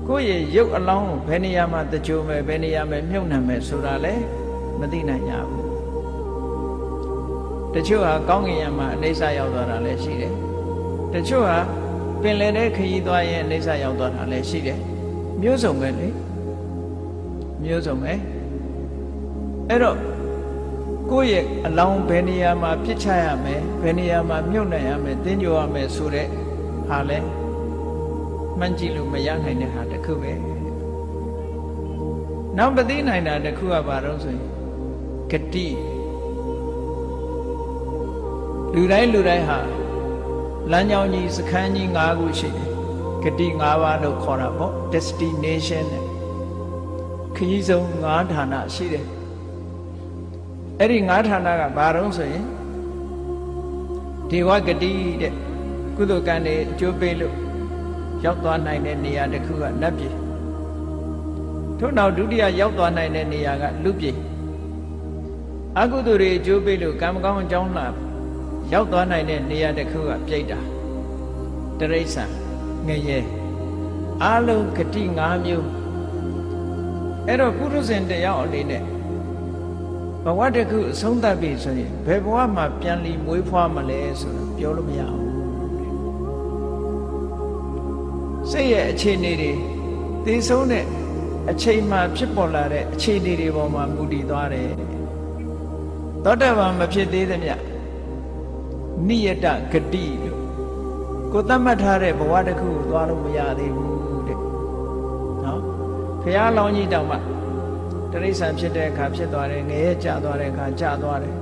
ကိုယ့်ရဲ့ရုပ်အလောင်းကိုဘယ်နေရာမှာတကြိုမယ်ဘယ်နေရာမှာမြုပ်နှံမယ်ဆိုတာလည်းမသိနိုင်ကြဘူးတချို့ဟာကောင်းကင်ယံမှာအိဋ္ဌရောက်သွားတာလည်းရှိတယ်တချို့ဟာပင်လယ်ထဲခရီးသွားရင်အိဋ္ဌရောက်သွားတာလည်းရှိတယ်မျိုးစုံပဲလေမျိုးစုံပဲအဲ့တော့ကိုယ့်ရဲ့အလောင်းဘယ်နေရာမှာပြစ်ချရမယ်ဘယ်နေရာမှာမြုပ်နှံရမယ်တင်းကြိုရမယ်ဆိုတဲ့ဟာလဲမှန်းကြည့်လို့မရနိုင်တဲ့ဟာတစ်ခုပဲနောက်မသိနိုင်တာတစ်ခုကဘာလို့ဆိုရင်ဂတိလူတိုင်းဟာလမ်းကြောင်းကြီးစခန်းကြီး၅ခုရှိတယ်ဂတိ၅ပါးလို့ခေါ်တာပေါ့ destination နဲ့ခရီးဆုံး၅ဌာနရှိတယ်အဲ့ဒီ၅ဌာနကဘာလို့ဆိုရင်ဒီဝဂတိတဲ့ကုသိုလ်ကံတွေအကျိုးပေးလို့ရောက်သွားနိုင်တဲ့နေရာတစ်ခုကနတ်ပြည်ထို့နောက်ဒုတိယရောက်သွားနိုင်တဲ့နေရာကလူပြည်အကုသိုလ်တွေအကျိုးပေးလို့ကံမကောင်းအကြောင်းလာရောက်သွားနိုင်တဲ့နေရာတစ်ခုကပြိတ္တာတရိစ္ဆာန်ငရဲအလုံးဂတိ၅မျိုးအဲ့တော့ပုရုဇဉ်တယောက်အနေနဲ့ဘဝတစ်ခုအဆုံးသတ်ပြီဆိုရင်ဘယ်ဘဝမှာပြန်လီမွေးဖွားမလဲဆိုတာပြောလို့မရဘူးစိတ်ရဲ့အခြေအနေတွေသိဆုံးတဲ့အချိန်မှဖြစ်ပေါ်လာတဲ့အခြေအနေတွေပေါ်မှာမူတည်သွားတယ်သောတာပန်မဖြစ်သေးသမျှနိယတဂတိလို့ကိုသတ်မှတ်ထားတဲ့ဘဝတစ်ခုကိုသွားလို့မရသေးဘူးတဲ့နော်ဘုရားလောင်းကြီးတောင်မှတရိစ္ဆာန်ဖြစ်တဲ့အခါဖြစ်သွားတယ်ငရဲကျသွားတဲ့အခါကျသွားတယ်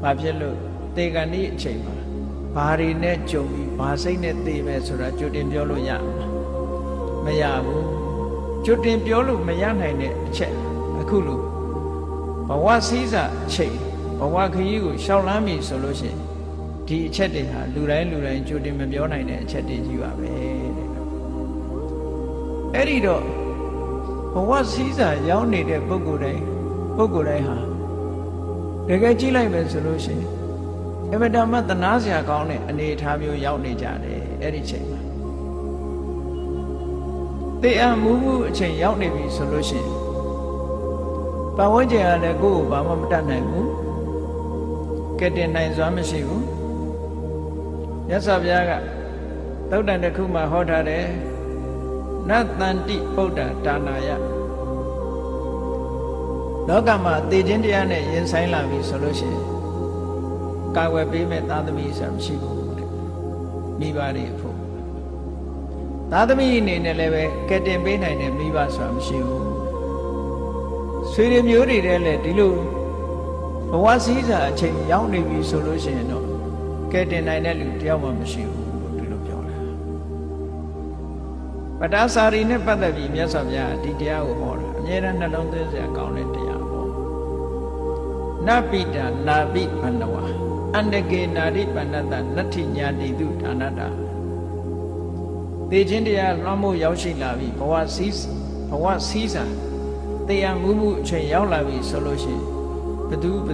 ဘာဖြစ်လို့တေကဏီအချိန်မှာဘာတွေနဲ့ကြုံပြီးဘာစိတ်နဲ့သိမယ်ဆိုတာကြိုတင်ပြောလို့ရမရဘူးကြိုတင်ပြောလို့မရနိုင်တဲ့အချက်အခုလို့ဘဝစည်းစာအချိန်ဘဝခရီးကိုရှောက်လန်းပြီဆိုလို့ရှိရင်ဒီအချက်တွေဟာလူတိုင်းကြိုတင်မပြောနိုင်တဲ့အချက်တွေကြီးပါပဲတဲ့အဲ့ဒီတော့ဘဝစည်းစာရောက်နေတဲ့ပုဂ္ဂိုလ်တိုင်းဟာတကယ်ကြည့်လိုက်မယ်ဆိုလို့ရှိရင်အမတမသနာစရာကောင်းတဲ့အနေအထားမျိုးရောက်နေကြတယ်အဲ့ဒီချိန်မှာတေအမှုအချိန်ရောက်နေပြီဆိုလို့ရှိရင်ပတ်ဝန်းကျင်ကလည်းကိုယ့်ကိုဘာမှမတတ်နိုင်ဘူးကဲတင်နိုင်စွမ်းမရှိဘူးမြတ်စွာဘုရားကသုတ်တန်တစ်ခုမှာဟောထားတယ်နတ္တန္တိပုဒ္ဒဒါနာယလောကမှာသေခြင်းတရားနဲ့ရင်ဆိုင်လာပြီဆိုလို့ရှိရင်ကာဝယ်ပေးမဲ့သားသမီးဆိုတာမရှိဘူးတဲ့မိဘတွေအဖို့သားသမီးအနေနဲ့လည်းပဲကဲတင်ပေးနိုင်တဲ့မိဘဆိုတာမရှိဘူးဆွေတွေမျိုးတွေတည်းလည်းဒီလိုဘဝစည်းစာအချိန်ရောက်နေပြီဆိုလို့ရှိရင်တော့ကဲတင်နိုင်တဲ့လူတယောက်မှမရှိဘူးလို့ဒီလိုပြောတာပတ္တစာရီနဲ့ပတ်သက်ပြီးမြတ်စွာဘုရားဒီတရားကိုဟောတာအမြဲတမ်းနှလုံးသွင်းစရာကောင်းတဲ့တရားပေါ့နပိတာနာပိဘန္နဝအန္တကေနာရိပန္နတနတ္ထိညာတိတုဌာနတာသေခြင်းတရားလွှမ်းမိုးရောက်ရှိလာပြီဘဝစည်းစာတရားမှုအချိန်ရောက်လာပြီဆိုလို့ရှိရင်ဘ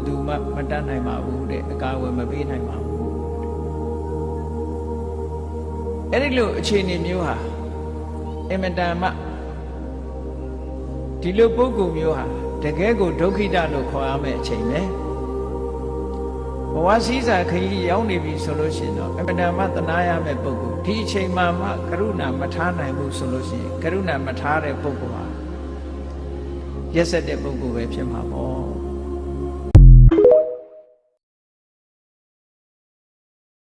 သူမှမတတ်နိုင်ပါဘူးတဲ့အကာအကွယ်မပေးနိုင်ပါဘူးအဲ့ဒီလိုအခြေအနေမျိုးဟာအမတန်မှဒီလိုပုဂ္ဂိုလ်မျိုးဟာတကယ်ကိုဒုက္ခိတလို့ခေါ်ရမယ့်အချိန်ပဲဘဝစည်းစာခရီးရောက်နေပြီဆိုလို့ရှိရင်တော့အမတန်မှသနာရမယ့်ပုဂ္ဂိုလ်ဒီအချိန်မှကရုဏာမထားနိုင်ဘူးဆိုလို့ရှိရင်ကရုဏာမထားတဲ့ပုဂ္ဂိုလ်ဟာရက်စက်တဲ့ပုဂ္ဂိုလ်ပဲဖြစ်မှာပေါ့